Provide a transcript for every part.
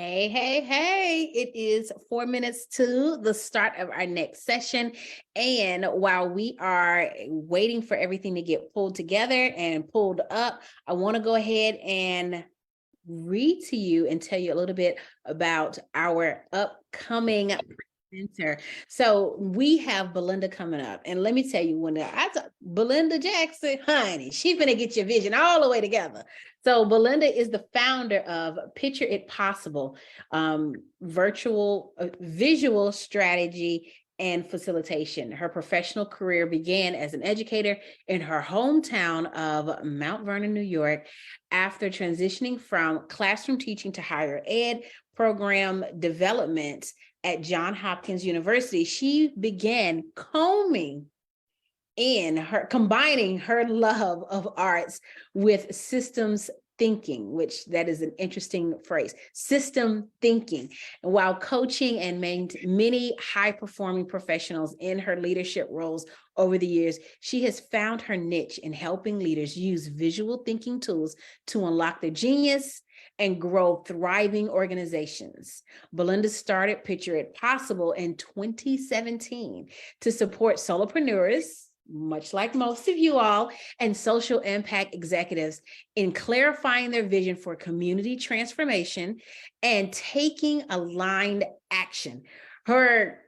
Hey, hey, hey, it is 4 minutes to the start of our next session. And while we are waiting for everything to get pulled together and pulled up, I want to go ahead and read to you and tell you a little bit about our upcoming presenter. So we have Belinda coming up. And let me tell you, when Belinda Jackson, honey, she's going to get your vision all the way together. So Belinda is the founder of Picture It Possible, visual strategy and facilitation. Her professional career began as an educator in her hometown of Mount Vernon, New York. After transitioning from classroom teaching to higher ed program development at Johns Hopkins University, she began combining her love of arts with systems thinking, which that is an interesting phrase, system thinking. And while coaching and many high-performing professionals in her leadership roles over the years, she has found her niche in helping leaders use visual thinking tools to unlock their genius and grow thriving organizations. Belinda started Picture It Possible in 2017 to support solopreneurs, much like most of you all, and social impact executives in clarifying their vision for community transformation and taking aligned action. Her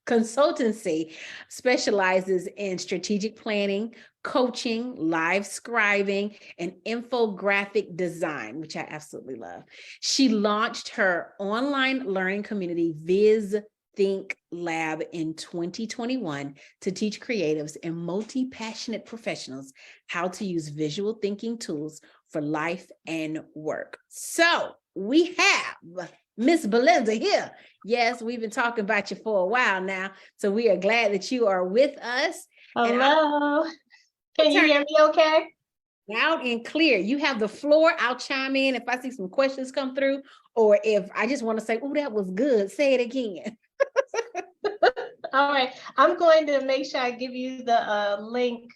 consultancy specializes in strategic planning, coaching, live scribing, and infographic design, which I absolutely love. She launched her online learning community, VizThink Lab, in 2021 to teach creatives and multi-passionate professionals how to use visual thinking tools for life and work. So we have Miss Belinda here. Yes, we've been talking about you for a while now, so we are glad that you are with us. Hello. Can you hear me okay? Loud and clear. You have the floor. I'll chime in if I see some questions come through, or if I just want to say, oh, that was good, say it again. All right. I'm going to make sure I give you the link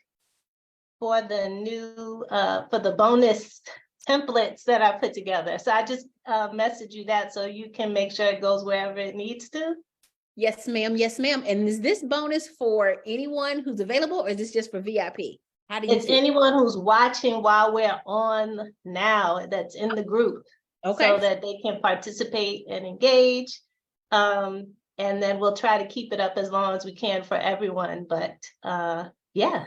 for the new, for the bonus templates that I put together. So I just message you that so you can make sure it goes wherever it needs to. Yes, ma'am. Yes, ma'am. And is this bonus for anyone who's available, or is this just for VIP? How do you It's anyone who's watching while we're on now that's in the group. Okay. So that they can participate and engage. And then we'll try to keep it up as long as we can for everyone. But yeah.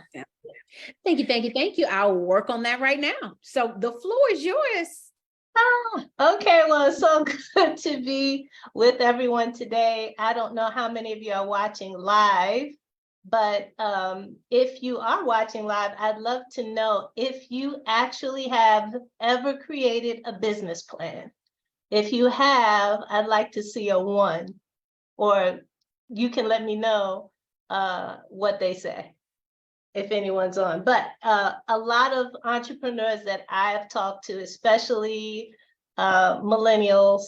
Thank you, thank you, thank you. I'll work on that right now. So the floor is yours. Okay, well, it's so good to be with everyone today. I don't know how many of you are watching live, but if you are watching live, I'd love to know if you actually have ever created a business plan. If you have, I'd like to see a 1, or you can let me know what they say, if anyone's on. But a lot of entrepreneurs that I have talked to, especially millennials,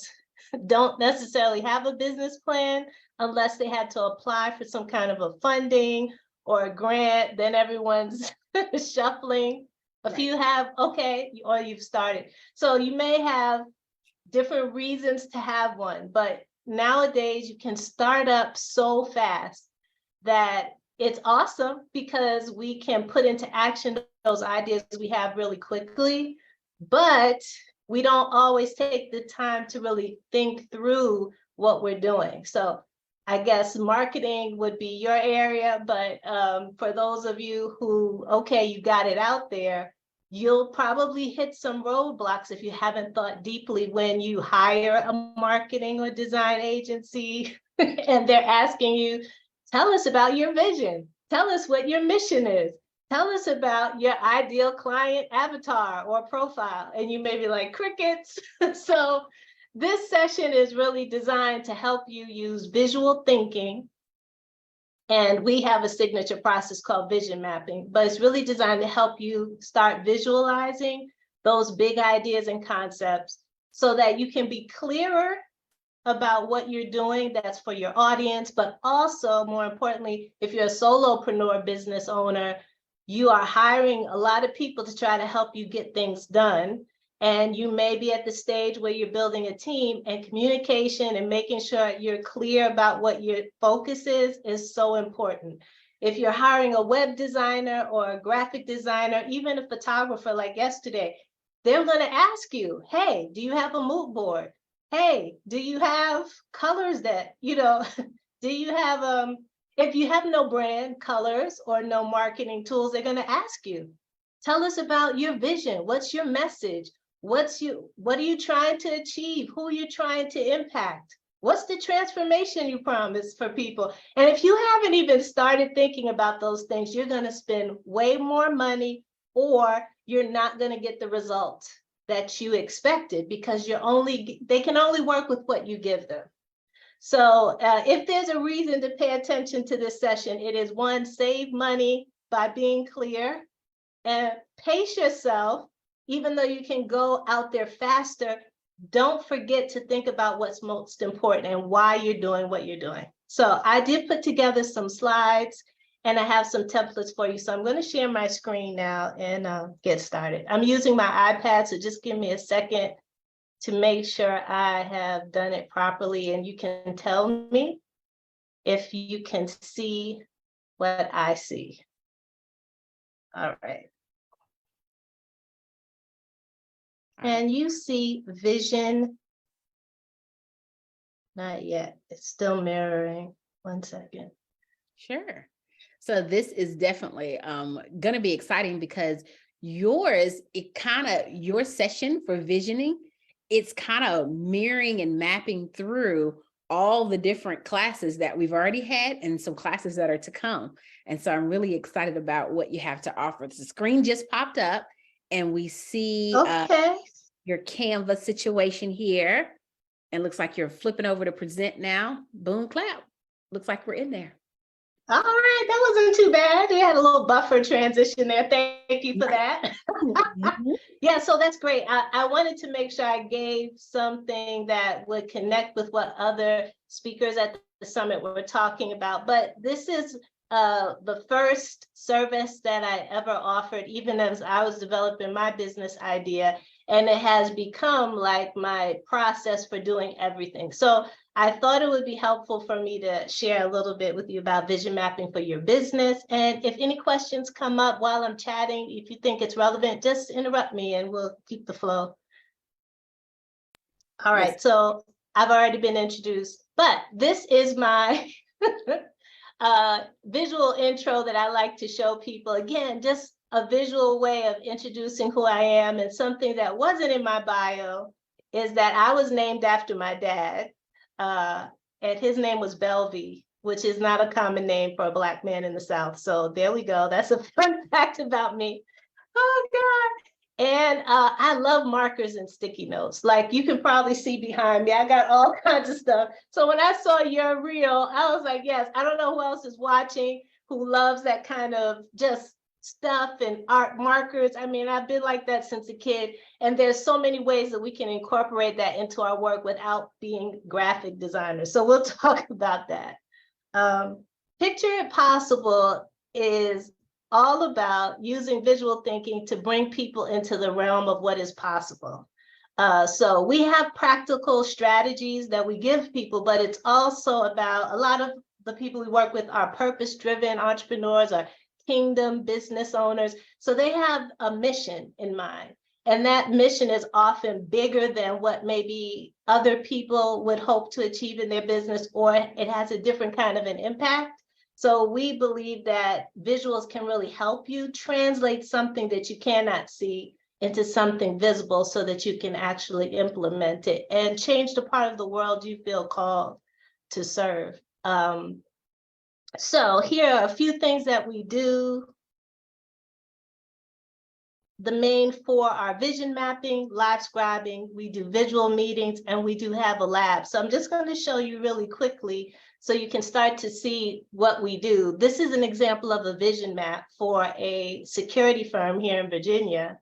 don't necessarily have a business plan unless they had to apply for some kind of a funding or a grant. Then everyone's shuffling. A few have, okay, or you've started. So you may have different reasons to have one, but nowadays you can start up so fast that it's awesome because we can put into action those ideas we have really quickly, but we don't always take the time to really think through what we're doing. So I guess marketing would be your area, but for those of you who, okay, you got it out there, you'll probably hit some roadblocks if you haven't thought deeply when you hire a marketing or design agency and they're asking you, tell us about your vision. Tell us what your mission is. Tell us about your ideal client avatar or profile. And you may be like, crickets. So this session is really designed to help you use visual thinking. And we have a signature process called vision mapping, but it's really designed to help you start visualizing those big ideas and concepts so that you can be clearer about what you're doing that's for your audience, but also more importantly, if you're a solopreneur business owner, you are hiring a lot of people to try to help you get things done. And you may be at the stage where you're building a team, and communication and making sure you're clear about what your focus is so important. If you're hiring a web designer or a graphic designer, even a photographer like yesterday, they're going to ask you, hey, do you have a mood board? Hey, do you have colors that, do you have, if you have no brand colors or no marketing tools, they're going to ask you, tell us about your vision. What's your message? What are you trying to achieve? Who are you trying to impact? What's the transformation you promise for people? And if you haven't even started thinking about those things, you're going to spend way more money, or you're not going to get the results that you expected, because they can only work with what you give them. So if there's a reason to pay attention to this session, it is one, save money by being clear, and pace yourself. Even though you can go out there faster, don't forget to think about what's most important and why you're doing what you're doing. So I did put together some slides, and I have some templates for you. So I'm going to share my screen now and get started. I'm using my iPad, so just give me a second to make sure I have done it properly, and you can tell me if you can see what I see. All right. And you see vision? Not yet. It's still mirroring. 1 second. Sure. So this is definitely going to be exciting, because your session for visioning, it's kind of mirroring and mapping through all the different classes that we've already had and some classes that are to come. And so I'm really excited about what you have to offer. The screen just popped up, and we see your Canva situation here. And looks like you're flipping over to present now. Boom, clap. Looks like we're in there. All right, that wasn't too bad. We had a little buffer transition there. Thank you for that. Yeah, so that's great. I wanted to make sure I gave something that would connect with what other speakers at the summit were talking about. But this is the first service that I ever offered, even as I was developing my business idea. And it has become like my process for doing everything. So I thought it would be helpful for me to share a little bit with you about vision mapping for your business. And if any questions come up while I'm chatting, if you think it's relevant, just interrupt me and we'll keep the flow. All right, so I've already been introduced, but this is my visual intro that I like to show people. Again, just a visual way of introducing who I am. And something that wasn't in my bio is that I was named after my dad, and his name was Belvy, which is not a common name for a Black man in the South. So there we go. That's a fun fact about me. Oh God. And I love markers and sticky notes. Like you can probably see behind me, I got all kinds of stuff. So when I saw your reel, I was like, yes, I don't know who else is watching who loves that kind of just stuff and art markers. I mean, I've been like that since a kid, and there's so many ways that we can incorporate that into our work without being graphic designers. So we'll talk about that. Picture It Possible is all about using visual thinking to bring people into the realm of what is possible. So we have practical strategies that we give people, but it's also about a lot of the people we work with are purpose-driven entrepreneurs or kingdom business owners. So they have a mission in mind. And that mission is often bigger than what maybe other people would hope to achieve in their business, or it has a different kind of an impact. So we believe that visuals can really help you translate something that you cannot see into something visible so that you can actually implement it and change the part of the world you feel called to serve. So here are a few things that we do. The main four are vision mapping, live scribing, we do visual meetings, and we do have a lab. So I'm just going to show you really quickly so you can start to see what we do. This is an example of a vision map for a security firm here in Virginia.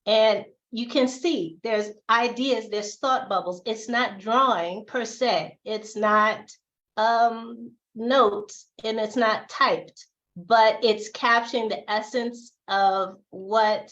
And you can see there's ideas, there's thought bubbles. It's not drawing per se. It's not notes, and it's not typed, but it's capturing the essence of what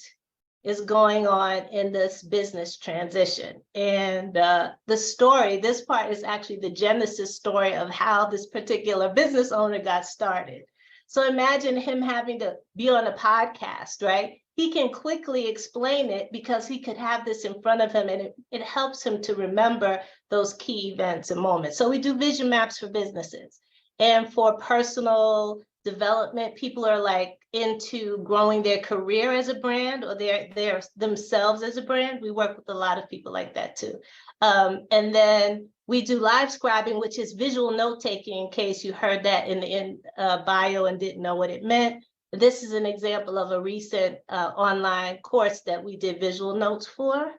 is going on in this business transition. And the story, this part is actually the genesis story of how this particular business owner got started. So imagine him having to be on a podcast, right? He can quickly explain it because he could have this in front of him, and it helps him to remember those key events and moments. So we do vision maps for businesses. And for personal development, people are like into growing their career as a brand or their themselves as a brand. We work with a lot of people like that too. And then we do live scribing, which is visual note taking, in case you heard that in the bio and didn't know what it meant. This is an example of a recent online course that we did visual notes for.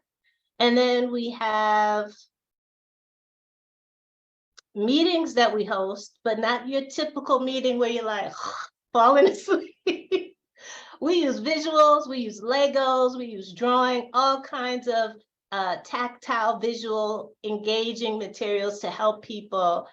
And then we have meetings that we host, but not your typical meeting where you're like falling asleep. We use visuals, we use Legos, we use drawing, all kinds of tactile, visual, engaging materials to help people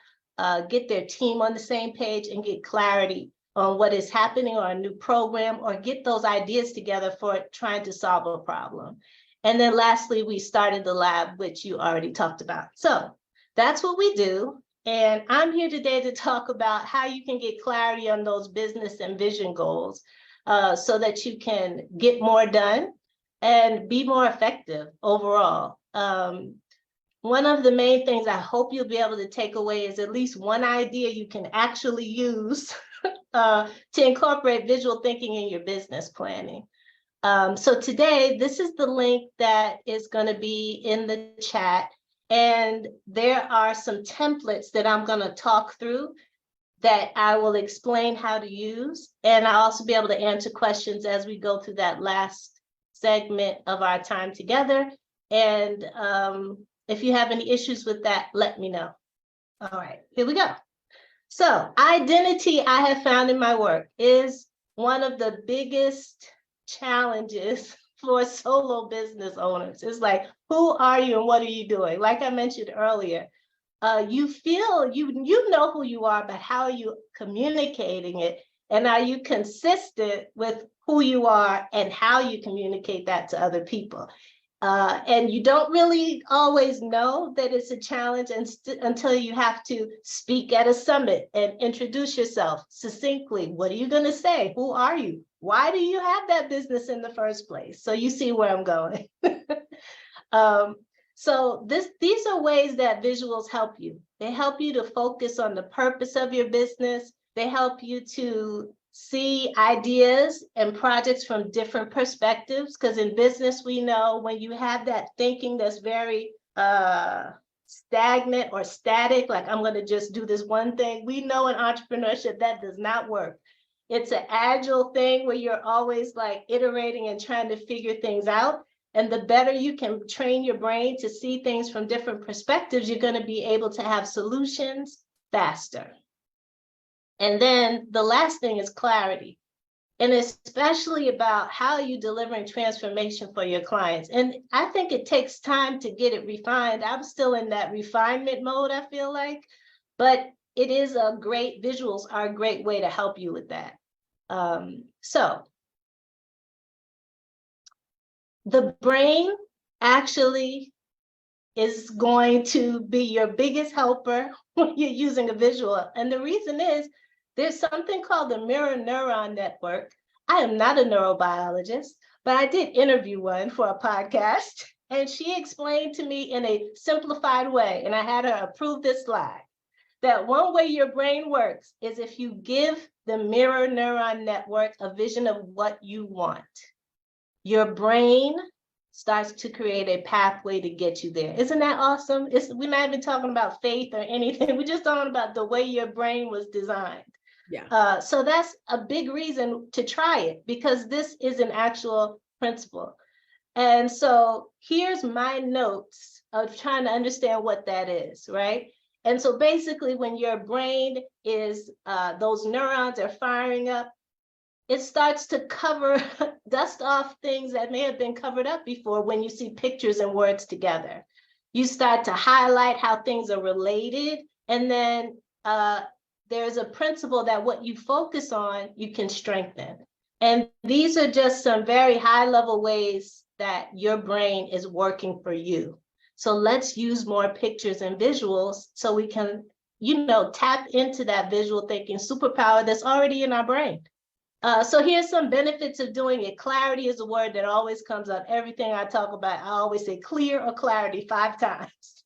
get their team on the same page and get clarity on what is happening or a new program, or get those ideas together for trying to solve a problem. And then lastly, we started the lab, which you already talked about. So that's what we do. And I'm here today to talk about how you can get clarity on those business and vision goals so that you can get more done and be more effective overall. One of the main things I hope you'll be able to take away is at least one idea you can actually use to incorporate visual thinking in your business planning. So today, this is the link that is going to be in the chat. And there are some templates that I'm going to talk through that I will explain how to use. And I'll also be able to answer questions as we go through that last segment of our time together. And if you have any issues with that, let me know. All right, here we go. So identity, I have found in my work, is one of the biggest challenges for solo business owners. It's like, who are you and what are you doing? Like I mentioned earlier, you feel you know who you are, but how are you communicating it? And are you consistent with who you are and how you communicate that to other people? And you don't really always know that it's a challenge until you have to speak at a summit and introduce yourself succinctly. What are you going to say? Who are you? Why do you have that business in the first place? So you see where I'm going. So these are ways that visuals help you. They help you to focus on the purpose of your business. They help you to see ideas and projects from different perspectives, because in business, we know when you have that thinking that's very stagnant or static, like I'm going to just do this one thing, we know in entrepreneurship that does not work. It's an agile thing where you're always like iterating and trying to figure things out. And the better you can train your brain to see things from different perspectives, you're going to be able to have solutions faster. And then the last thing is clarity, and especially about how you delivering transformation for your clients. And I think it takes time to get it refined. I'm still in that refinement mode, I feel like, but it is visuals are a great way to help you with that. So the brain actually is going to be your biggest helper when you're using a visual. And the reason is, there's something called the mirror neuron network. I am not a neurobiologist, but I did interview one for a podcast, and she explained to me in a simplified way, and I had her approve this slide, that one way your brain works is if you give the mirror neuron network a vision of what you want. Your brain starts to create a pathway to get you there. Isn't that awesome? We're not even talking about faith or anything. We're just talking about the way your brain was designed. Yeah. So that's a big reason to try it, because this is an actual principle. And so here's my notes of trying to understand what that is, right? And so basically when your brain is, those neurons are firing up, it starts to dust off things that may have been covered up before when you see pictures and words together. You start to highlight how things are related, and then there's a principle that what you focus on, you can strengthen. And these are just some very high level ways that your brain is working for you. So let's use more pictures and visuals so we can, tap into that visual thinking superpower that's already in our brain. So here's some benefits of doing it. Clarity is a word that always comes up. Everything I talk about, I always say clear or clarity 5 times.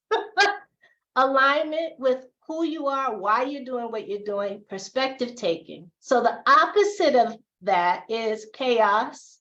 Alignment with who you are, why you're doing what you're doing, perspective taking. So the opposite of that is chaos,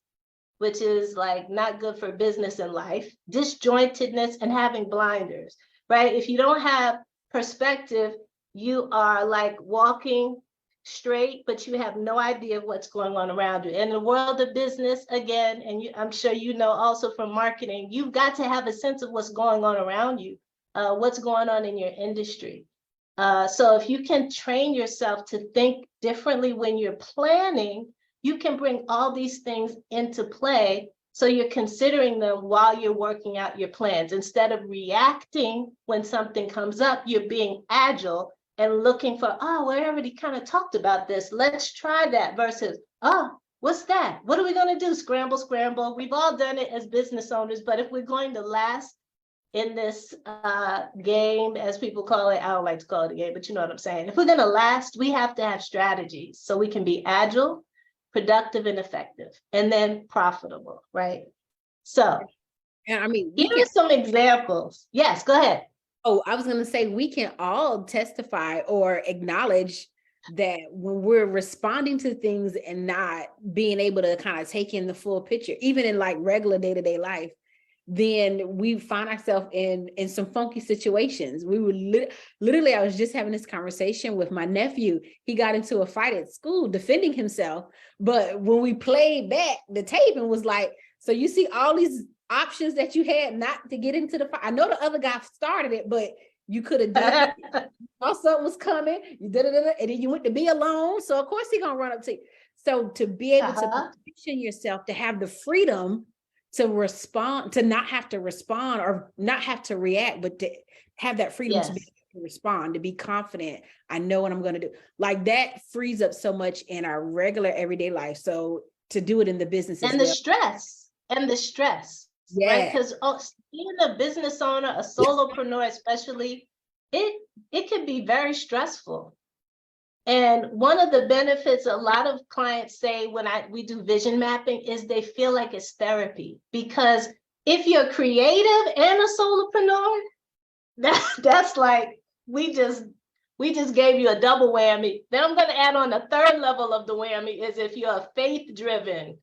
which is like not good for business and life, disjointedness, and having blinders, right? If you don't have perspective, you are like walking straight, but you have no idea of what's going on around you. In the world of business, again, and I'm sure you know also from marketing, you've got to have a sense of what's going on around you, what's going on in your industry. So if you can train yourself to think differently when you're planning, you can bring all these things into play. So you're considering them while you're working out your plans. Instead of reacting when something comes up, you're being agile and looking for, oh, we already kind of talked about this. Let's try that versus, oh, what's that? What are we going to do? Scramble, scramble. We've all done it as business owners, but if we're going to last in this game, as people call it, I don't like to call it a game, but you know what I'm saying. If we're going to last, we have to have strategies so we can be agile, productive, and effective, and then profitable, right? So, and I mean, here are some examples. Yes, go ahead. Oh, I was going to say, we can all testify or acknowledge that when we're responding to things and not being able to kind of take in the full picture, even in like regular day-to-day life, then we find ourselves in some funky situations. We were literally, I was just having this conversation with my nephew. He got into a fight at school defending himself. But when we played back the tape and was like, so you see all these options that you had not to get into the fight. I know the other guy started it, but you could have done it. Something was coming, you did it, and then you went to be alone. So of course he's gonna run up to you. So to be able to position yourself, to have the freedom to respond, to not have to respond or not have to react, but to have that freedom to be able to respond, to be confident. I know what I'm going to do. Like that frees up so much in our regular everyday life. So to do it in the business and the stress, right? Because being a business owner, a solopreneur especially, it can be very stressful. And one of the benefits a lot of clients say when we do vision mapping is they feel like it's therapy. Because if you're creative and a solopreneur, that's like, we just gave you a double whammy. Then I'm going to add on the third level of the whammy is if you're faith-driven.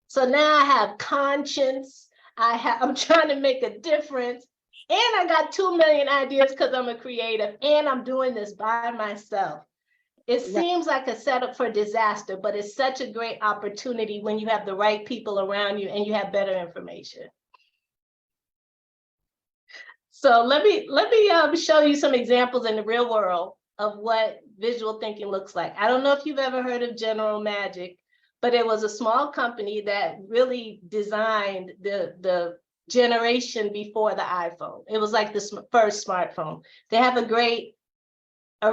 So now I have conscience. I'm trying to make a difference. And I got 2 million ideas because I'm a creative and I'm doing this by myself. It seems like a setup for disaster, but it's such a great opportunity when you have the right people around you and you have better information. So let me show you some examples in the real world of what visual thinking looks like. I don't know if you've ever heard of General Magic, but it was a small company that really designed the generation before the iPhone. It was like the first smartphone. They have a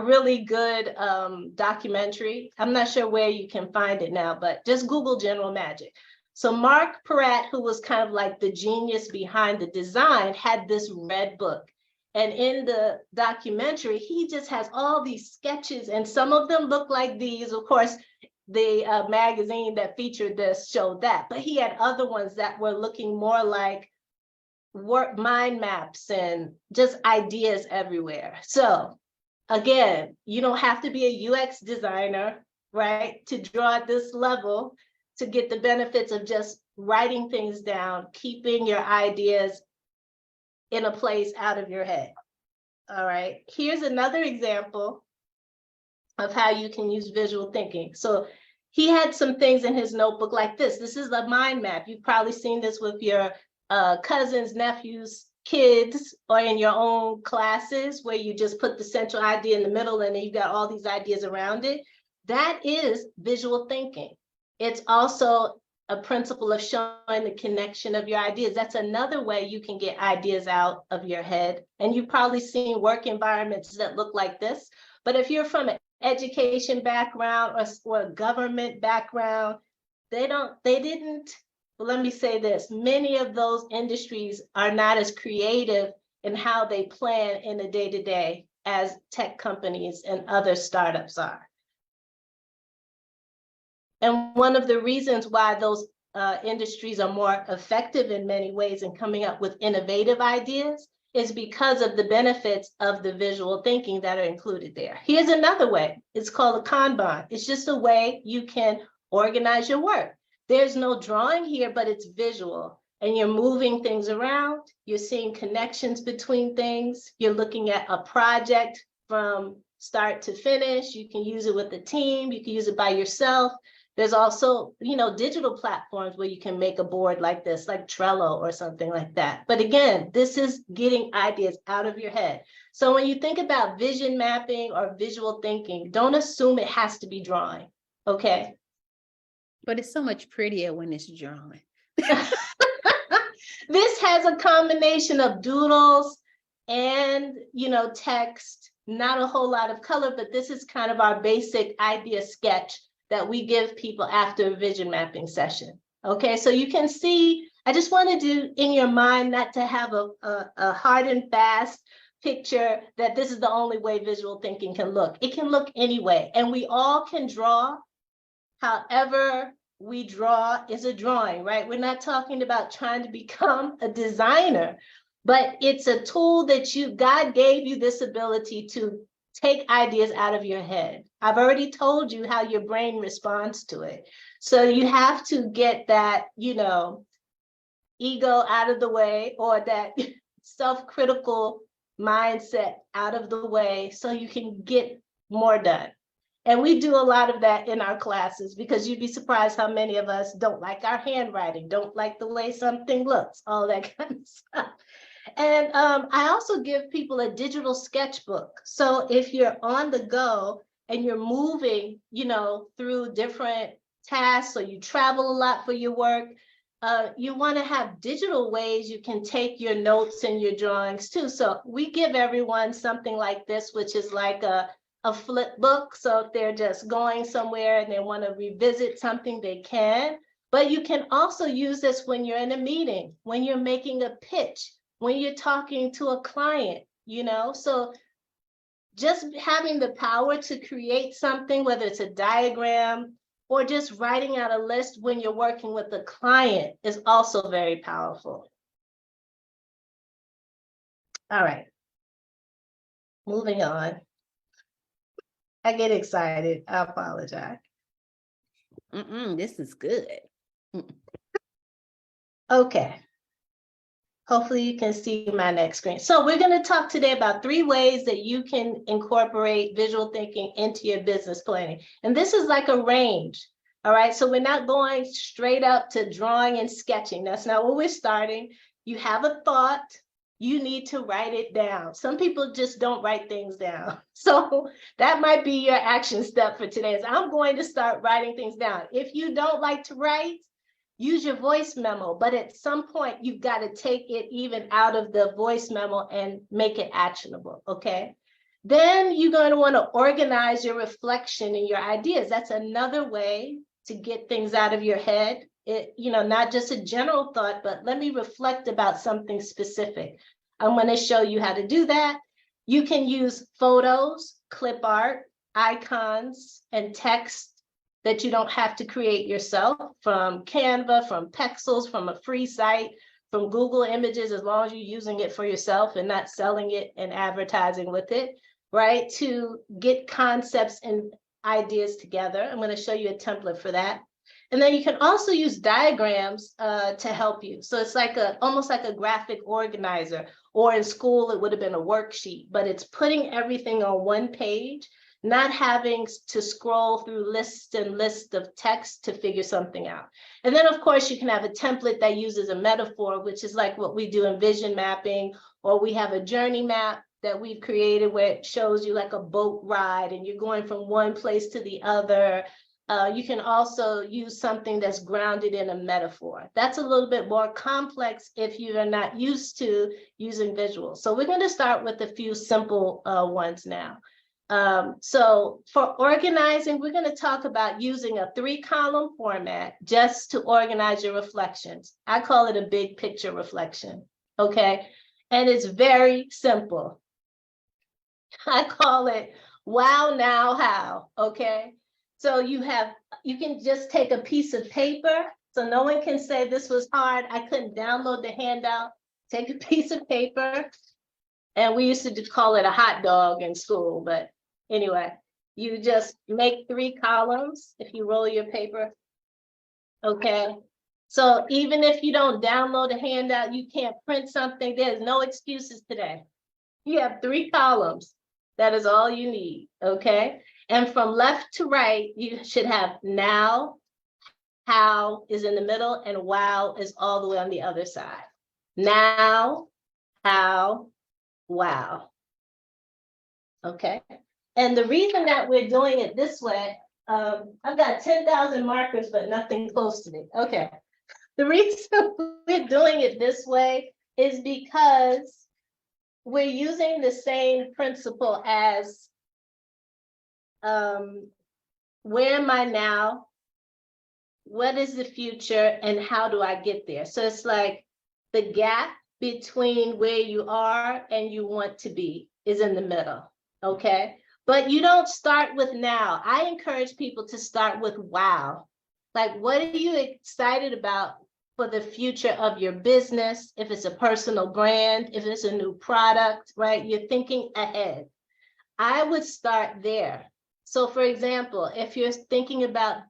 really good documentary. I'm not sure where you can find it now, but just Google General Magic. So Mark Peratt, who was kind of like the genius behind the design, had this red book. And in the documentary, he just has all these sketches, and some of them look like these. Of course, the magazine that featured this showed that, but he had other ones that were looking more like mind maps and just ideas everywhere. So again, you don't have to be a UX designer, right, to draw at this level to get the benefits of just writing things down, keeping your ideas in a place out of your head. All right, here's another example of how you can use visual thinking. So he had some things in his notebook like this. This is a mind map. You've probably seen this with your cousins, nephews, kids, or in your own classes where you just put the central idea in the middle and then you got all these ideas around it. That is visual thinking. It's also a principle of showing the connection of your ideas. That's another way you can get ideas out of your head. And you've probably seen work environments that look like this. But if you're from an education background or a government background, they didn't let me say this, many of those industries are not as creative in how they plan in the day-to-day as tech companies and other startups are. And one of the reasons why those industries are more effective in many ways in coming up with innovative ideas is because of the benefits of the visual thinking that are included there. Here's another way. It's called a Kanban. It's just a way you can organize your work. There's no drawing here, but it's visual. And you're moving things around. You're seeing connections between things. You're looking at a project from start to finish. You can use it with a team. You can use it by yourself. There's also, digital platforms where you can make a board like this, like Trello or something like that. But again, this is getting ideas out of your head. So when you think about vision mapping or visual thinking, don't assume it has to be drawing, okay? But it's so much prettier when it's drawn. This has a combination of doodles and, text, not a whole lot of color, but this is kind of our basic idea sketch that we give people after a vision mapping session. Okay, so you can see, I just wanted to, in your mind, not to have a hard and fast picture that this is the only way visual thinking can look. It can look any way, and we all can draw. However we draw is a drawing, right? We're not talking about trying to become a designer, but it's a tool that God gave you this ability to take ideas out of your head. I've already told you how your brain responds to it. So you have to get that, ego out of the way, or that self-critical mindset out of the way so you can get more done. And we do a lot of that in our classes, because you'd be surprised how many of us don't like our handwriting, don't like the way something looks, all that kind of stuff. And I also give people a digital sketchbook. So if you're on the go and you're moving, through different tasks, or you travel a lot for your work, you want to have digital ways you can take your notes and your drawings too. So we give everyone something like this, which is like a flip book. So if they're just going somewhere and they want to revisit something, they can. But you can also use this when you're in a meeting, when you're making a pitch, when you're talking to a client, so just having the power to create something, whether it's a diagram or just writing out a list when you're working with a client, is also very powerful. All right, moving on. I get excited, I apologize. This is good. Okay. Hopefully you can see my next screen. So we're going to talk today about 3 ways that you can incorporate visual thinking into your business planning. And this is like a range. All right. So we're not going straight up to drawing and sketching. That's not where we're starting. You have a thought, you need to write it down. Some people just don't write things down. So that might be your action step for today, is I'm going to start writing things down. If you don't like to write, use your voice memo, but at some point you've got to take it even out of the voice memo and make it actionable, okay? Then you're going to want to organize your reflection and your ideas. That's another way to get things out of your head. Not just a general thought, but let me reflect about something specific. I'm going to show you how to do that. You can use photos, clip art, icons, and text that you don't have to create yourself from Canva, from Pexels, from a free site, from Google Images, as long as you're using it for yourself and not selling it and advertising with it, right? To get concepts and ideas together. I'm going to show you a template for that. And then you can also use diagrams to help you. So it's like almost like a graphic organizer, or in school, it would have been a worksheet, but it's putting everything on one page, not having to scroll through lists and lists of text to figure something out. And then, of course, you can have a template that uses a metaphor, which is like what we do in vision mapping, or we have a journey map that we've created where it shows you like a boat ride and you're going from one place to the other. You can also use something that's grounded in a metaphor. That's a little bit more complex if you are not used to using visuals. So we're going to start with a few simple ones now. So for organizing, we're going to talk about using a 3-column format just to organize your reflections. I call it a big picture reflection, okay? And it's very simple. I call it wow, now, how, okay? So you can just take a piece of paper, so no one can say this was hard. I couldn't download the handout. Take a piece of paper, and we used to call it a hot dog in school, but anyway, you just make 3 columns if you roll your paper, okay? So even if you don't download a handout, you can't print something, there's no excuses today. You have 3 columns. That is all you need, okay? And from left to right, you should have now, how is in the middle, and wow is all the way on the other side. Now, how, wow. Okay. And the reason that we're doing it this way, I've got 10,000 markers, but nothing close to me. Okay. The reason we're doing it this way is because we're using the same principle as where am I now? What is the future, and how do I get there? So it's like the gap between where you are and you want to be is in the middle, okay? But you don't start with now. I encourage people to start with wow. Like, what are you excited about for the future of your business? If it's a personal brand, if it's a new product, right? You're thinking ahead. I would start there. So for example, if you're thinking about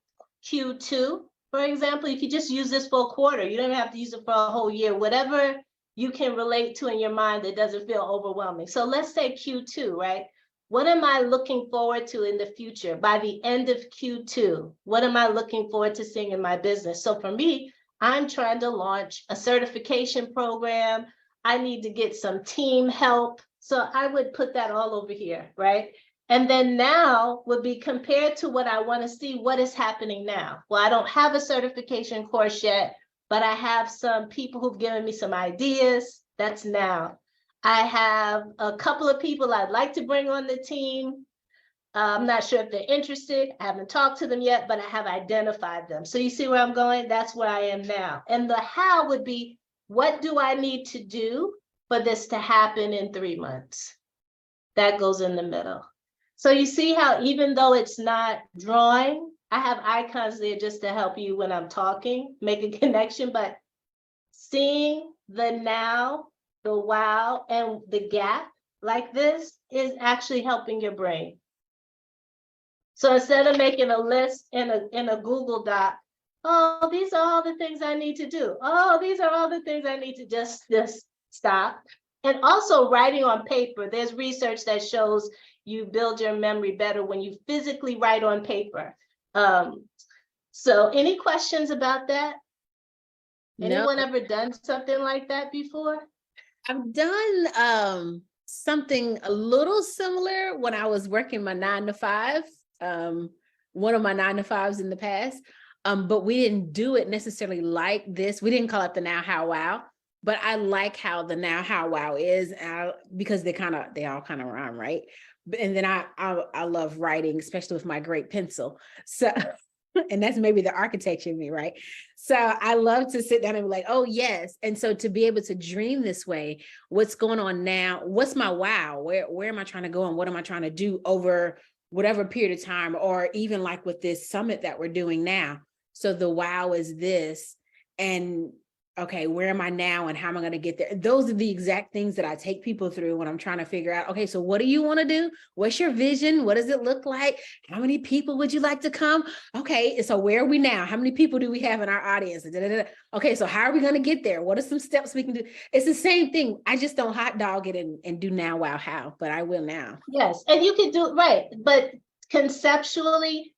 Q2, for example, you could just use this for a quarter. You don't have to use it for a whole year, whatever you can relate to in your mind that doesn't feel overwhelming. So let's say Q2, right? What am I looking forward to in the future? By the end of Q2, what am I looking forward to seeing in my business? So for me, I'm trying to launch a certification program. I need to get some team help. So I would put that all over here, right? And then now would be compared to what I want to see, what is happening now. Well, I don't have a certification course yet, but I have some people who've given me some ideas. That's now. I have a couple of people I'd like to bring on the team. I'm not sure if they're interested. I haven't talked to them yet, but I have identified them. So you see where I'm going? That's where I am now. And the how would be, what do I need to do for this to happen in 3 months? That goes in the middle. So you see how even though it's not drawing, I have icons there just to help you when I'm talking, make a connection, but seeing the now, the wow, and the gap like this is actually helping your brain. So instead of making a list in a Google Doc, oh, these are all the things I need to do. Oh, these are all the things I need to just stop. And also writing on paper, there's research that shows you build your memory better when you physically write on paper. So any questions about that? Anyone ever done something like that before? I've done something a little similar when I was working my 9-to-5, one of my 9-to-5s in the past. But we didn't do it necessarily like this. We didn't call it the now, how, wow. But I like how the now, how, wow is because they all kind of rhyme, right? And then I love writing, especially with my great pencil. So, and that's maybe the architecture in me, right? So I love to sit down and be like, oh yes. And so to be able to dream this way, what's going on now? What's my wow? Where am I trying to go, and what am I trying to do over whatever period of time, or even like with this summit that we're doing now? So the wow is this, and okay, where am I now and how am I going to get there? Those are the exact things that I take people through when I'm trying to figure out, okay, so what do you want to do? What's your vision? What does it look like? How many people would you like to come? Okay, so where are we now? How many people do we have in our audience? Okay, so how are we going to get there? What are some steps we can do? It's the same thing. I just don't hot dog it and do now, wow, how, but I will now. Yes, and you can do it right, but conceptually,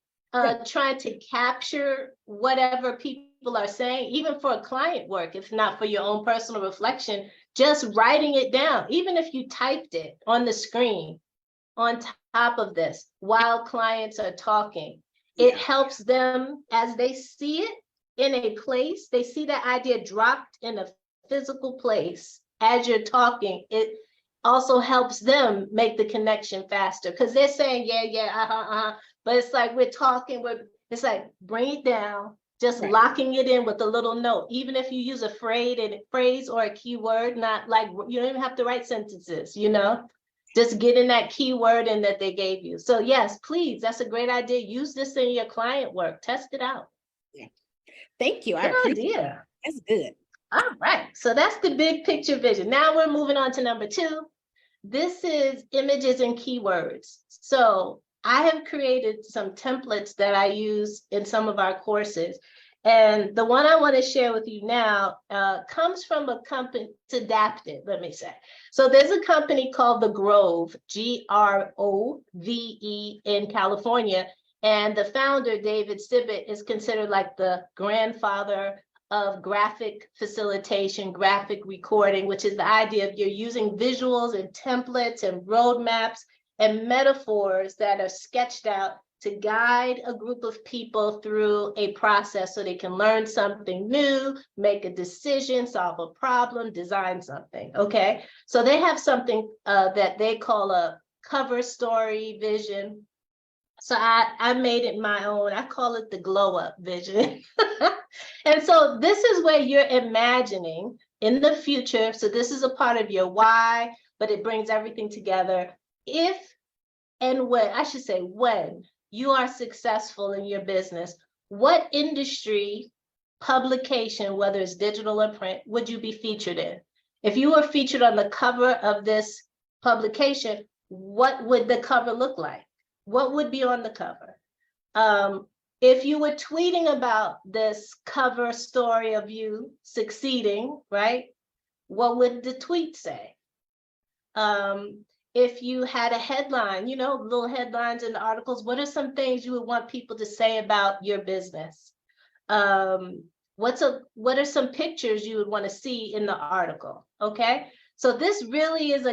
trying to capture whatever people are saying, even for client work, if not for your own personal reflection, just writing it down, even if you typed it on the screen on top of this while clients are talking, it helps them as they see it in a place, they see that idea dropped in a physical place as you're talking, also helps them make the connection faster, because they're saying, yeah, but it's like we're talking, it's like bring it down, just Right. locking it in with a little note. Even if you use a phrase or a keyword, not like, you don't even have to write sentences, just getting that keyword in that they gave you. So yes, please, that's a great idea. Use this in your client work. Test it out. Yeah. Thank you. I Good appreciate it. idea. That's good. All right, so that's the big picture vision. Now we're moving on to number 2. This is images and keywords. So I have created some templates that I use in some of our courses. And the one I want to share with you now comes from a company, it's adapted, let me say. So there's a company called The Grove, Grove, in California. And the founder, David Sibbitt, is considered like the grandfather of graphic facilitation, graphic recording, which is the idea of you're using visuals and templates and roadmaps and metaphors that are sketched out to guide a group of people through a process so they can learn something new, make a decision, solve a problem, design something, okay? So they have something that they call a cover story vision. So I made it my own. I call it the glow up vision. And so this is where you're imagining in the future. So this is a part of your why, but it brings everything together. If and when, I should say when you are successful in your business, what industry, publication, whether it's digital or print, would you be featured in? If you were featured on the cover of this publication, what would the cover look like? What would be on the cover? If you were tweeting about this cover story of you succeeding, right? What would the tweet say? If you had a headline, little headlines in the articles, what are some things you would want people to say about your business? What are some pictures you would want to see in the article? Okay. So this really is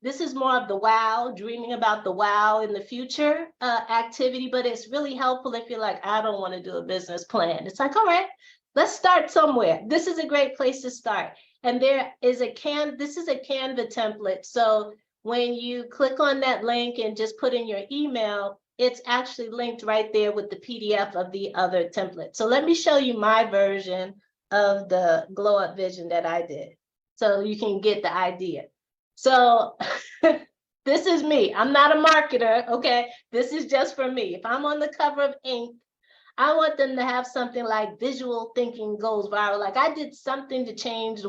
this is more of the wow, dreaming about the wow in the future activity, but it's really helpful if you're like, I don't want to do a business plan. It's like, all right, let's start somewhere. This is a great place to start. And this is a Canva template. So when you click on that link and just put in your email, it's actually linked right there with the PDF of the other template. So let me show you my version of the glow up vision that I did, so you can get the idea. So this is me. I'm not a marketer, okay? This is just for me. If I'm on the cover of Inc., I want them to have something like visual thinking goes viral. Like I did something to change,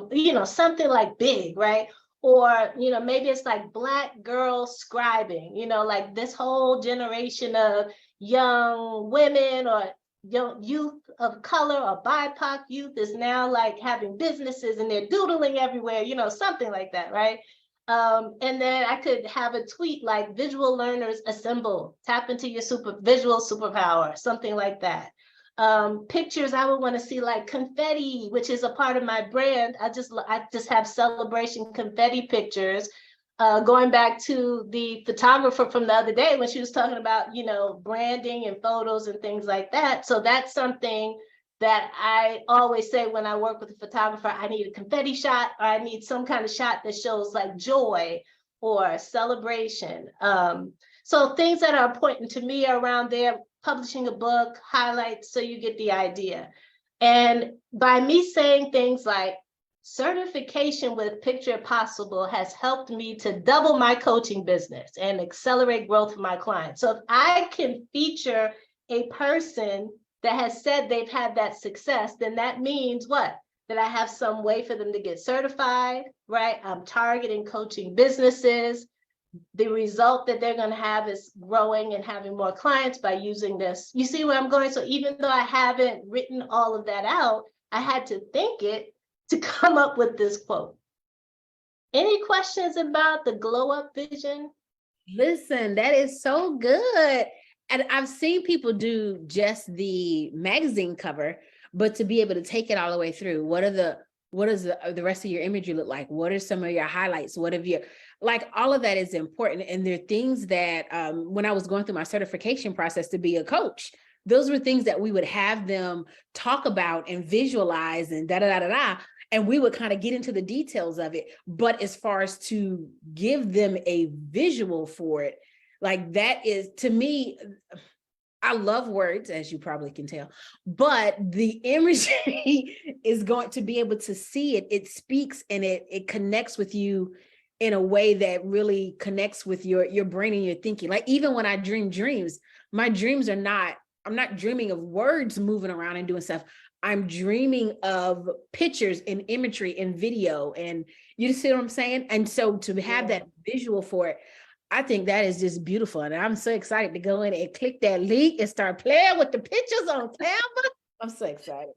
something like big, right? Or, maybe it's like Black girl scribing, like this whole generation of young women or young youth of color or BIPOC youth is now like having businesses and they're doodling everywhere, something like that, right? And then I could have a tweet like visual learners assemble, tap into your visual superpower, something like that. Pictures I would want to see like confetti, which is a part of my brand. I just have celebration confetti pictures. Going back to the photographer from the other day when she was talking about, branding and photos and things like that. So that's something that I always say when I work with a photographer, I need a confetti shot, or I need some kind of shot that shows like joy or celebration. So things that are important to me are around there, publishing a book, highlights, so you get the idea. And by me saying things like certification with Picture Possible has helped me to double my coaching business and accelerate growth for my clients. So if I can feature a person that has said they've had that success, then that means what? That I have some way for them to get certified, right? I'm targeting coaching businesses. The result that they're going to have is growing and having more clients by using this. You see where I'm going? So even though I haven't written all of that out, I had to think it to come up with this quote. Any questions about the glow up vision? Listen, that is so good. And I've seen people do just the magazine cover, but to be able to take it all the way through, what does the rest of your imagery look like? What are some of your highlights? What have you, like all of that is important. And there are things that when I was going through my certification process to be a coach, those were things that we would have them talk about and visualize and da-da-da-da-da. and we would kind of get into the details of it. But as far as to give them a visual for it, like that is, to me, I love words, as you probably can tell, but the imagery is going to be able to see it. It speaks and it connects with you in a way that really connects with your brain and your thinking. Like even when I dream dreams, my dreams are not, I'm not dreaming of words moving around and doing stuff. I'm dreaming of pictures and imagery and video, and you see what I'm saying? And so to have that visual for it, I think that is just beautiful. And I'm so excited to go in and click that link and start playing with the pictures on Canva. I'm so excited.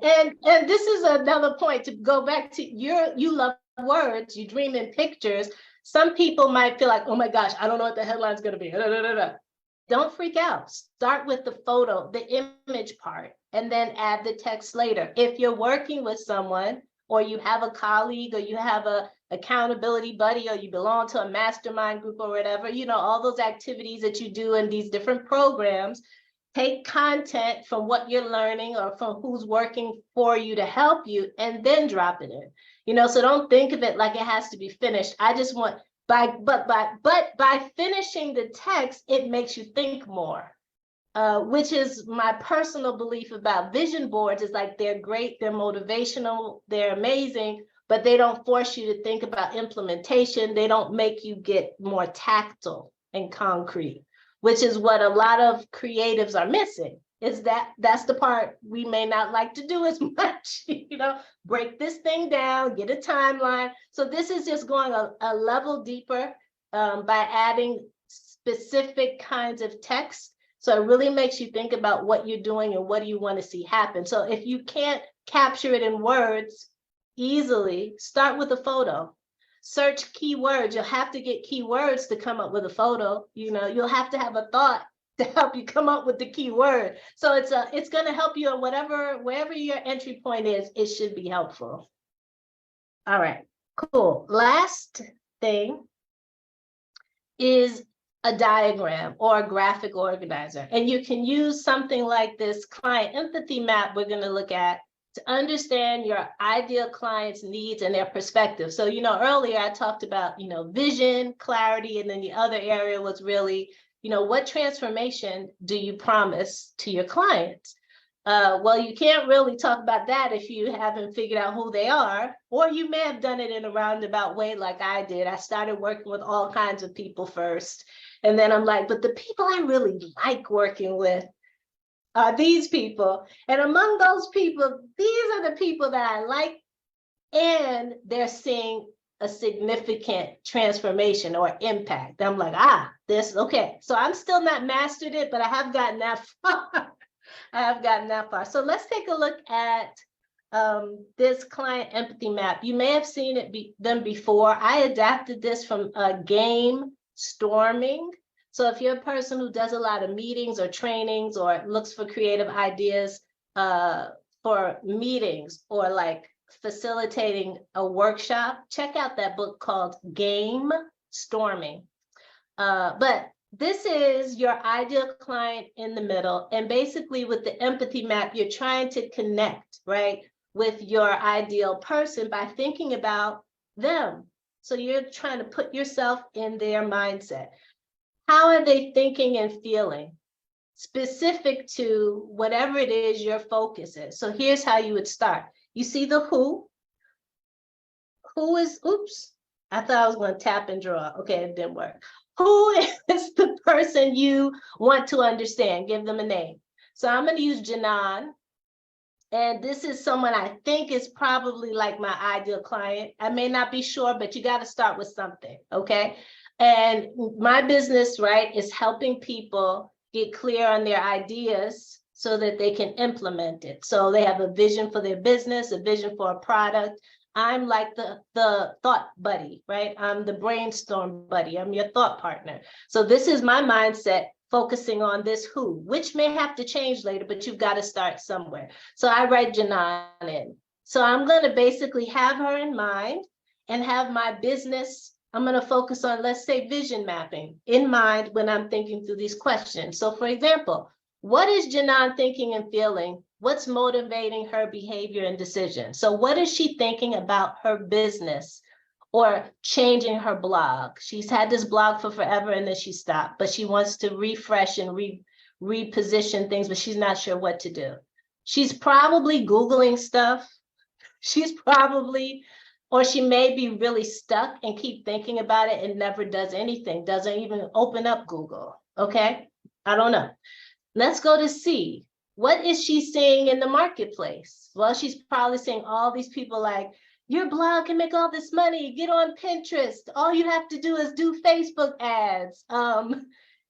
And this is another point to go back to you love words, you dream in pictures. Some people might feel like, oh my gosh, I don't know what the headline's going to be. Don't freak out. Start with the photo, the image part, and then add the text later. If you're working with someone, or you have a colleague, or you have a accountability buddy, or you belong to a mastermind group or whatever, you know, all those activities that you do in these different programs, take content from what you're learning or from who's working for you to help you, and then drop it in. You know, so don't think of it like it has to be finished. I just want, but by finishing the text, it makes you think more. Which is my personal belief about vision boards, is like they're great, they're motivational, they're amazing, but they don't force you to think about implementation. They don't make you get more tactile and concrete, which is what a lot of creatives are missing. Is that's the part we may not like to do as much, you know, break this thing down, get a timeline. So this is just going a level deeper by adding specific kinds of text. So it really makes you think about what you're doing and what do you want to see happen. So if you can't capture it in words easily, start with a photo. Search keywords. You'll have to get keywords to come up with a photo. You know, you'll have to have a thought to help you come up with the keyword. So it's going to help you in wherever your entry point is, it should be helpful. All right, cool. Last thing is a diagram or a graphic organizer. And you can use something like this client empathy map we're going to look at to understand your ideal client's needs and their perspective. So, you know, earlier I talked about, you know, vision, clarity, and then the other area was really, you know, what transformation do you promise to your clients? Well, you can't really talk about that if you haven't figured out who they are, or you may have done it in a roundabout way like I did. I started working with all kinds of people first. And then I'm like, but the people I really like working with are these people. And among those people, these are the people that I like, and they're seeing a significant transformation or impact. I'm like, this, okay. So I'm still not mastered it, but I have gotten that far. I have gotten that far. So let's take a look at this client empathy map. You may have seen them before. I adapted this from game storming. So if you're a person who does a lot of meetings or trainings or looks for creative ideas for meetings or like facilitating a workshop, check out that book called Game Storming. But this is your ideal client in the middle. And basically with the empathy map, you're trying to connect, right, with your ideal person by thinking about them. So you're trying to put yourself in their mindset. How are they thinking and feeling? Specific to whatever it is your focus is. So here's how you would start. You see the who. Who is, oops, I thought I was going to tap and draw. Okay, it didn't work. Who is the person you want to understand? Give them a name. So I'm going to use Janan. And this is someone I think is probably like my ideal client. I may not be sure, but you got to start with something, okay? And my business, right, is helping people get clear on their ideas so that they can implement it. So they have a vision for their business, a vision for a product. I'm like the thought buddy, right? I'm the brainstorm buddy. I'm your thought partner. So this is my mindset, focusing on this who, which may have to change later, but you've got to start somewhere. So I write Janan in. So I'm going to basically have her in mind and have my business. I'm going to focus on, let's say, vision mapping in mind when I'm thinking through these questions. So for example, what is Janan thinking and feeling What's motivating her behavior and decision? So what is she thinking about her business or changing her blog? She's had this blog for forever and then she stopped, but she wants to refresh and reposition things, but she's not sure what to do. She's probably Googling stuff. She's probably, or she may be really stuck and keep thinking about it and never does anything, doesn't even open up Google. Okay, I don't know. Let's go to C. What is she seeing in the marketplace? Well, she's probably seeing all these people like, your blog can make all this money, get on Pinterest. All you have to do is do Facebook ads.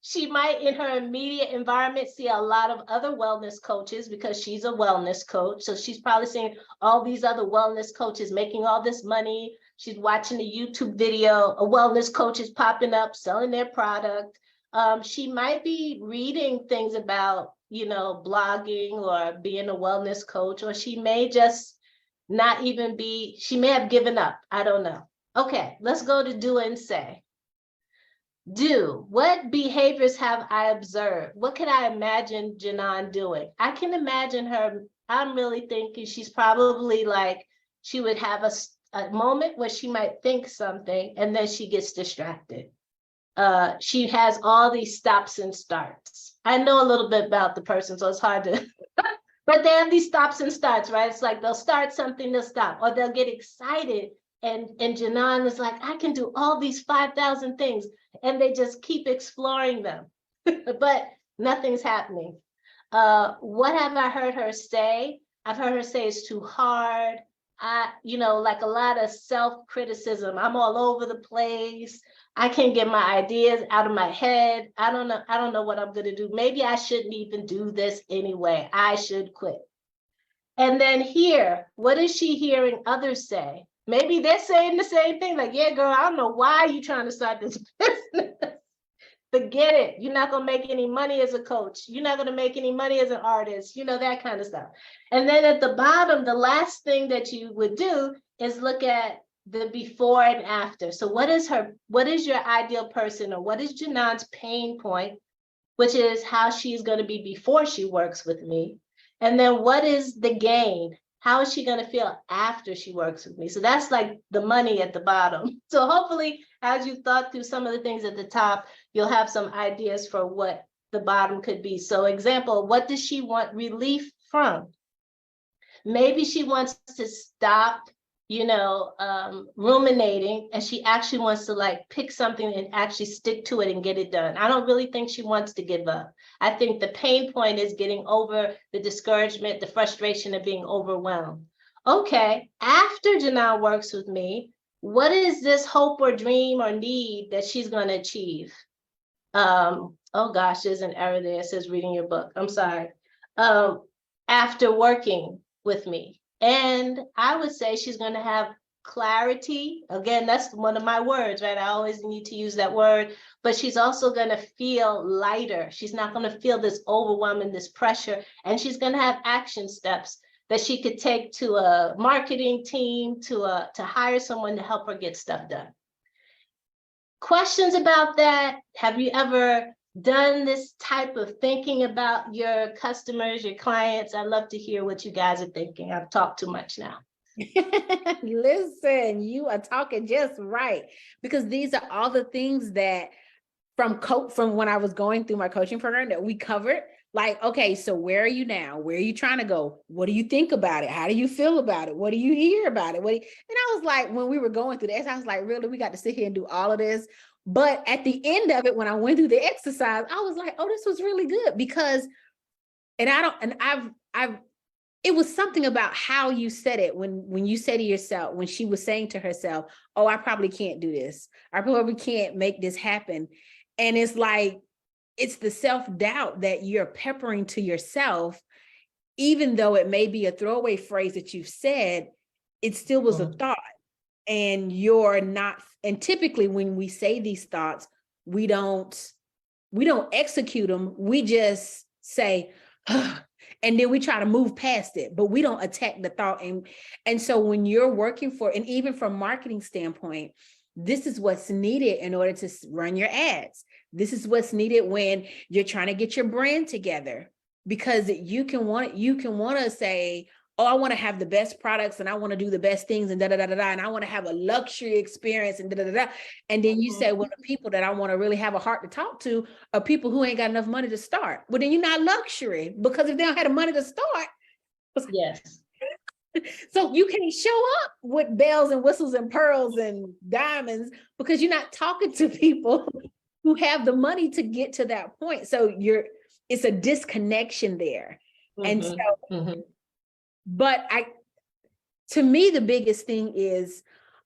She might in her immediate environment see a lot of other wellness coaches because she's a wellness coach. So she's probably seeing all these other wellness coaches making all this money. She's watching a YouTube video, a wellness coach is popping up, selling their product. She might be reading things about, blogging or being a wellness coach, or she may just not even be, she may have given up. I don't know. Okay, let's go to do and say. Do, what behaviors have I observed? What can I imagine Janan doing? I can imagine her, I'm really thinking she's probably like, she would have a moment where she might think something and then she gets distracted. She has all these stops and starts. I know a little bit about the person, so it's hard to, but they have these stops and starts, right? It's like they'll start something, they'll stop, or they'll get excited. And Janan is like, I can do all these 5,000 things. And they just keep exploring them, but nothing's happening. What have I heard her say? I've heard her say it's too hard. Like a lot of self-criticism. I'm all over the place. I can't get my ideas out of my head. I don't know what I'm gonna do. Maybe I shouldn't even do this anyway. I should quit. And then here, what is she hearing others say? Maybe they're saying the same thing, like, yeah, girl, I don't know why you're trying to start this business. Forget it. You're not going to make any money as a coach. You're not going to make any money as an artist, that kind of stuff. And then at the bottom, the last thing that you would do is look at the before and after. So what is your ideal person, or what is Janan's pain point, which is how she's going to be before she works with me? And then what is the gain? How is she going to feel after she works with me? So that's like the money at the bottom. So hopefully, as you thought through some of the things at the top, you'll have some ideas for what the bottom could be. So example, what does she want relief from? Maybe she wants to stop, ruminating, and she actually wants to like pick something and actually stick to it and get it done. I don't really think she wants to give up. I think the pain point is getting over the discouragement, the frustration of being overwhelmed. Okay, after Janan works with me, what is this hope or dream or need that she's going to achieve? Oh gosh, there's an error there. It says reading your book. I'm sorry. After working with me. And I would say she's going to have clarity. Again, that's one of my words, right? I always need to use that word, but she's also going to feel lighter. She's not going to feel this overwhelm and this pressure. And she's going to have action steps that she could take to a marketing team, to hire someone to help her get stuff done. Questions about that? Have you ever done this type of thinking about your customers, your clients? I'd love to hear what you guys are thinking. I've talked too much now. Listen, you are talking just right, because these are all the things that from when I was going through my coaching program that we covered. Like, okay, so where are you now? Where are you trying to go? What do you think about it? How do you feel about it? What do you hear about it? And I was like, when we were going through this, I was like, really, we got to sit here and do all of this. But at the end of it, when I went through the exercise, I was like, oh, this was really good, because, it was something about how you said it when you say to yourself, when she was saying to herself, oh, I probably can't do this. I probably can't make this happen. And it's like, it's the self-doubt that you're peppering to yourself, even though it may be a throwaway phrase that you've said, it still was a thought. And you're not, and typically when we say these thoughts, we don't execute them. We just say, and then we try to move past it, but we don't attack the thought. And so when you're working for, and even from marketing standpoint, this is what's needed in order to run your ads. This is what's needed when you're trying to get your brand together. because you can want to say, oh, I want to have the best products and I want to do the best things and da da da da da, and I want to have a luxury experience and da da da da. And then you say, well, the people that I want to really have a heart to talk to are people who ain't got enough money to start. Well, then you're not luxury, because if they don't have the money to start, Yes. so you can't show up with bells and whistles and pearls and diamonds because you're not talking to people who have the money to get to that point. So it's a disconnection there. And so, but to me, the biggest thing is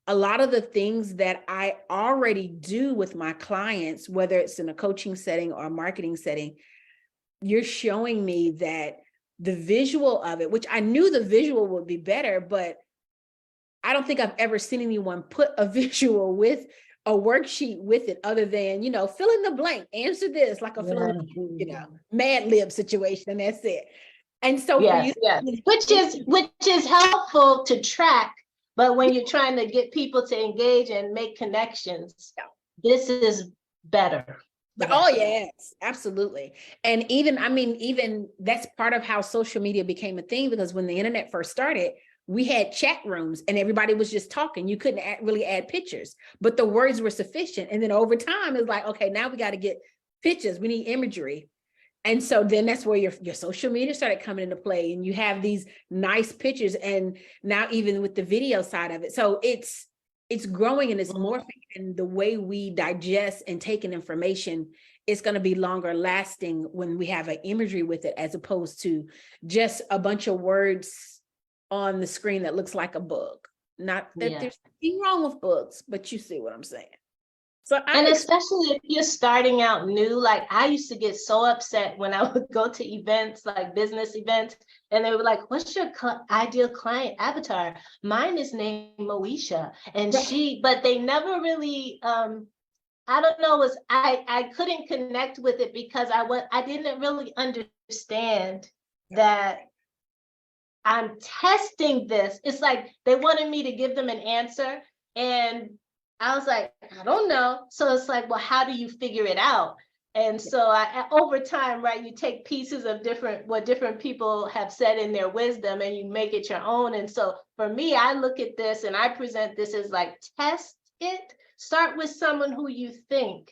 a lot of the things that I already do with my clients, whether it's in a coaching setting or a marketing setting, you're showing me that the visual of it, which I knew the visual would be better, but I don't think I've ever seen anyone put a visual with a worksheet with it other than, fill in the blank, answer this, like a fill in the blank, Mad Lib situation, and that's it. And so yes, which is helpful to track, but when you're trying to get people to engage and make connections, this is better. Oh, yes, absolutely. And even that's part of how social media became a thing, because when the internet first started, we had chat rooms and everybody was just talking. You couldn't really add pictures, but the words were sufficient. And then over time, it's like, okay, now we got to get pictures. We need imagery. And so then that's where your social media started coming into play, and you have these nice pictures, and now even with the video side of it. So it's growing and it's morphing, and the way we digest and take in information is going to be longer lasting when we have an imagery with it, as opposed to just a bunch of words on the screen that looks like a book. Not that there's nothing wrong with books, but you see what I'm saying. So and especially if you're starting out new, like I used to get so upset when I would go to events, like business events, and they were like, what's your ideal client avatar? Mine is named Moesha, and but they never really, I don't know, I couldn't connect with it because I didn't really understand that I'm testing this. It's like they wanted me to give them an answer, and I was like, I don't know. So it's like, well, how do you figure it out? And so over time, right, you take pieces of what different people have said in their wisdom, and you make it your own. And so for me, I look at this and I present this as like, test it. Start with someone who you think.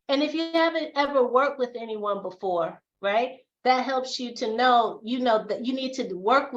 And if you haven't ever worked with anyone before, right, that helps you to know, that you need to work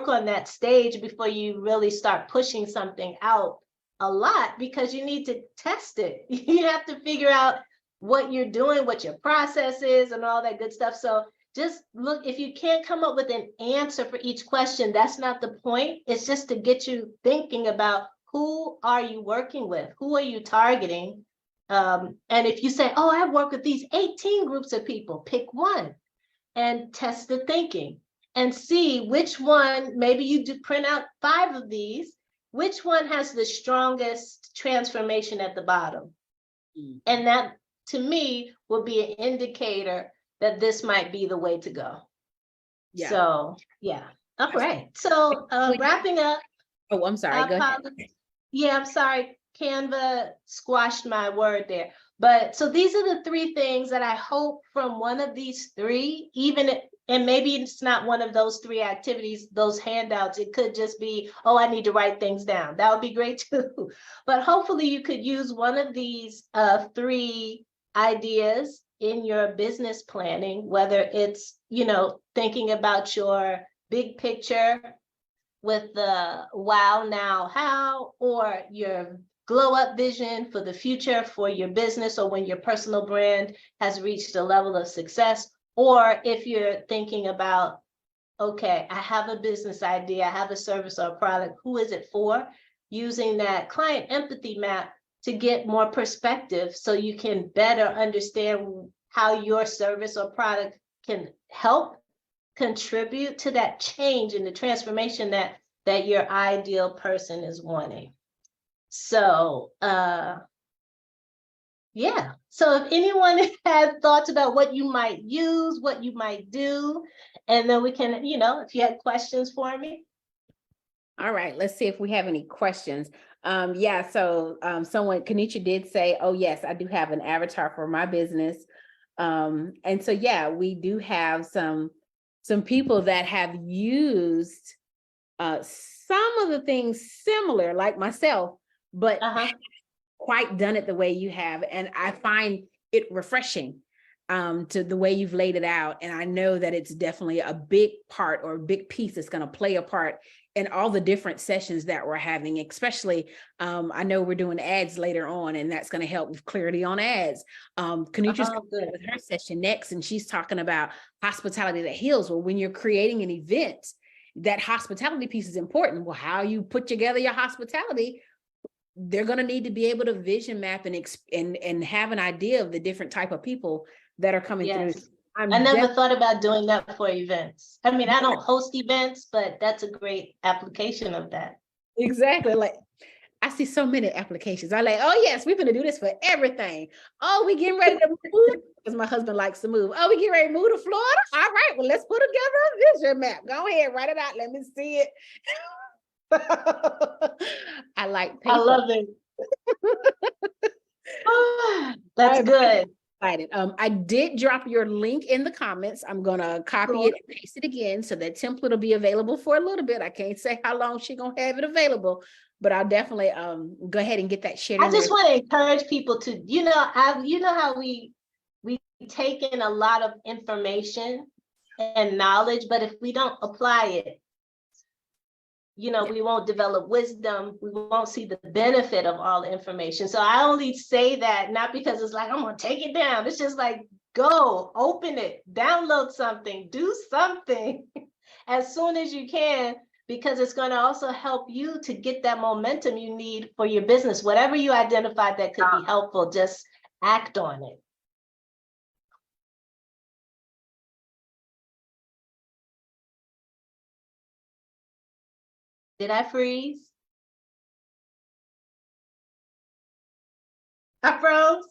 on that stage before you really start pushing something out a lot, because you need to test it. You have to figure out what you're doing, what your process is, and all that good stuff. So just look, if you can't come up with an answer for each question, that's not the point. It's just to get you thinking about, who are you working with? Who are you targeting? And if you say, oh, I've worked with these 18 groups of people, pick one and test the thinking and see which one. Maybe you do print out 5 of these. Which one has the strongest transformation at the bottom? And that, to me, will be an indicator that this might be the way to go. So, all right. So wrapping up. Oh, I'm sorry. Go ahead. Yeah, I'm sorry. Canva squashed my word there. But so these are the 3 things that I hope from one of these 3, and maybe it's not one of those 3 activities, those handouts. It could just be, oh, I need to write things down. That would be great too. But hopefully you could use one of these 3 ideas in your business planning, whether it's, thinking about your big picture with the wow, now, how, or your glow up vision for the future for your business, or when your personal brand has reached a level of success. Or if you're thinking about, okay, I have a business idea, I have a service or a product, who is it for? Using that client empathy map to get more perspective, so you can better understand how your service or product can help contribute to that change and the transformation that your ideal person is wanting. So, so if anyone has thoughts about what you might use, what you might do, and then we can, if you had questions for me. All right, let's see if we have any questions. So someone, Kanisha did say, oh yes, I do have an avatar for my business. And so, we do have some some people that have used some of the things similar, like myself, but quite done it the way you have. And I find it refreshing to the way you've laid it out. And I know that it's definitely a big part or a big piece that's going to play a part in all the different sessions that we're having, especially I know we're doing ads later on, and that's going to help with clarity on ads. Kanitra's with her session next, and she's talking about hospitality that heals. Well, when you're creating an event, that hospitality piece is important. Well, how you put together your hospitality, they're going to need to be able to vision map and have an idea of the different type of people that are coming through. I never thought about doing that for events. I mean, I don't host events, but that's a great application of that. Exactly. Like, I see so many applications. I'm like, oh yes, we're going to do this for everything. Oh, we getting ready to move, because my husband likes to move. Oh, we getting ready to move to Florida. All right, well, let's put together a vision map. Go ahead, write it out. Let me see it. I like paper. I love it. That's good. Excited. I did drop your link in the comments. I'm gonna copy it and paste it again, so that template will be available for a little bit. I can't say how long she's gonna have it available, but I'll definitely go ahead and get that shared. I just want to encourage people to, you know how we take in a lot of information and knowledge, but if we don't apply it, you know, we won't develop wisdom. We won't see the benefit of all the information. So I only say that not because it's like, I'm going to take it down. It's just like, go, open it, download something, do something as soon as you can, because it's going to also help you to get that momentum you need for your business. Whatever you identified that could be helpful, just act on it. Did I freeze? I froze.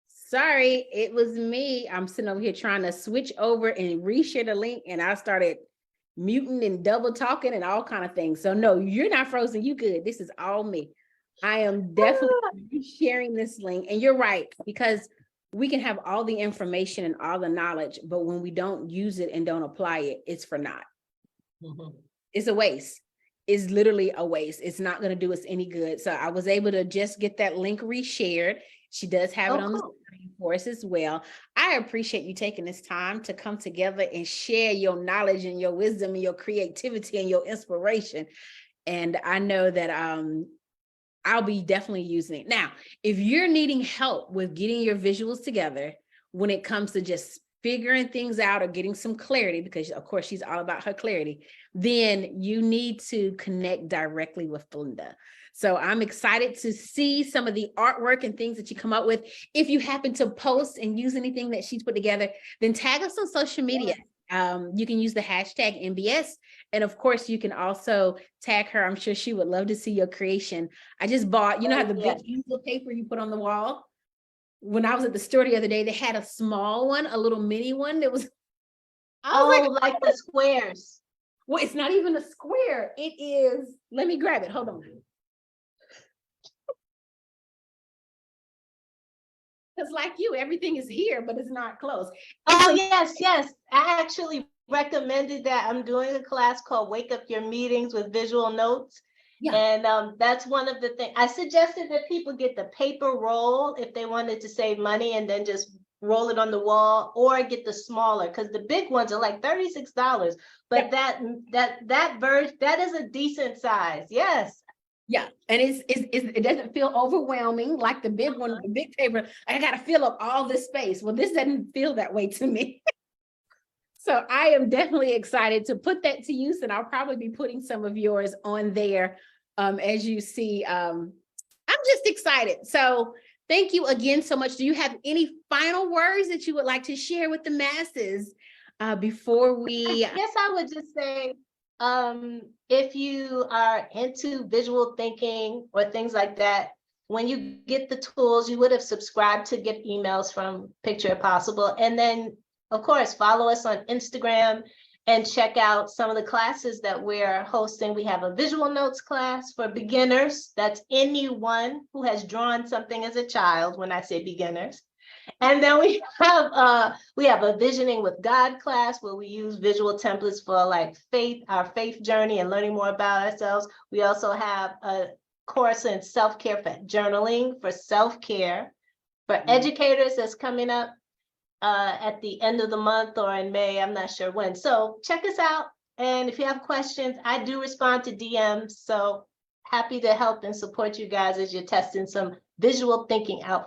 Sorry, it was me. I'm sitting over here trying to switch over and reshare the link, and I started muting and double talking and all kind of things. So no, you're not frozen. You good. This is all me. I am definitely sharing this link, and you're right, because we can have all the information and all the knowledge, but when we don't use it and don't apply it, it's for naught. It's a waste. It's literally a waste. It's not going to do us any good. So I was able to just get that link reshared. She does have it on the screen for us as well. I appreciate you taking this time to come together and share your knowledge and your wisdom and your creativity and your inspiration. And I know that I'll be definitely using it. Now, if you're needing help with getting your visuals together when it comes to just figuring things out or getting some clarity, because of course she's all about her clarity, then you need to connect directly with Belinda. So I'm excited to see some of the artwork and things that you come up with. If you happen to post and use anything that she's put together, then tag us on social media. You can use the hashtag MBS. And of course, you can also tag her. I'm sure she would love to see your creation. I just bought, you know how the big easel paper you put on the wall? When I was at the store the other day, they had a small one, a little mini one that was, like the squares. Well, it's not even a square. It is, let me grab it. Hold on. Because like you, everything is here, but it's not close. Oh, yes. I actually recommended that. I'm doing a class called Wake Up Your Meetings with Visual Notes. Yeah. And that's one of the things. I suggested that people get the paper roll if they wanted to save money and then just roll it on the wall, or get the smaller, because the big ones are like $36. But that version, that is a decent size. Yes. Yeah, and it doesn't feel overwhelming like the big one, the big paper. I got to fill up all this space. Well, this doesn't feel that way to me. So I am definitely excited to put that to use, and I'll probably be putting some of yours on there as you see. I'm just excited. So thank you again so much. Do you have any final words that you would like to share with the masses before we? Yes, I would just say, if you are into visual thinking or things like that, when you get the tools, you would have subscribed to get emails from Picture It Possible. And then, of course, follow us on Instagram and check out some of the classes that we're hosting. We have a visual notes class for beginners. That's anyone who has drawn something as a child, when I say beginners. And then we have a Visioning with God class where we use visual templates for like our faith journey and learning more about ourselves. We also have a course in self-care for journaling, for self-care for educators that's coming up at the end of the month or in May. I'm not sure when. So check us out. And if you have questions, I do respond to DMs. So happy to help and support you guys as you're testing some visual thinking out.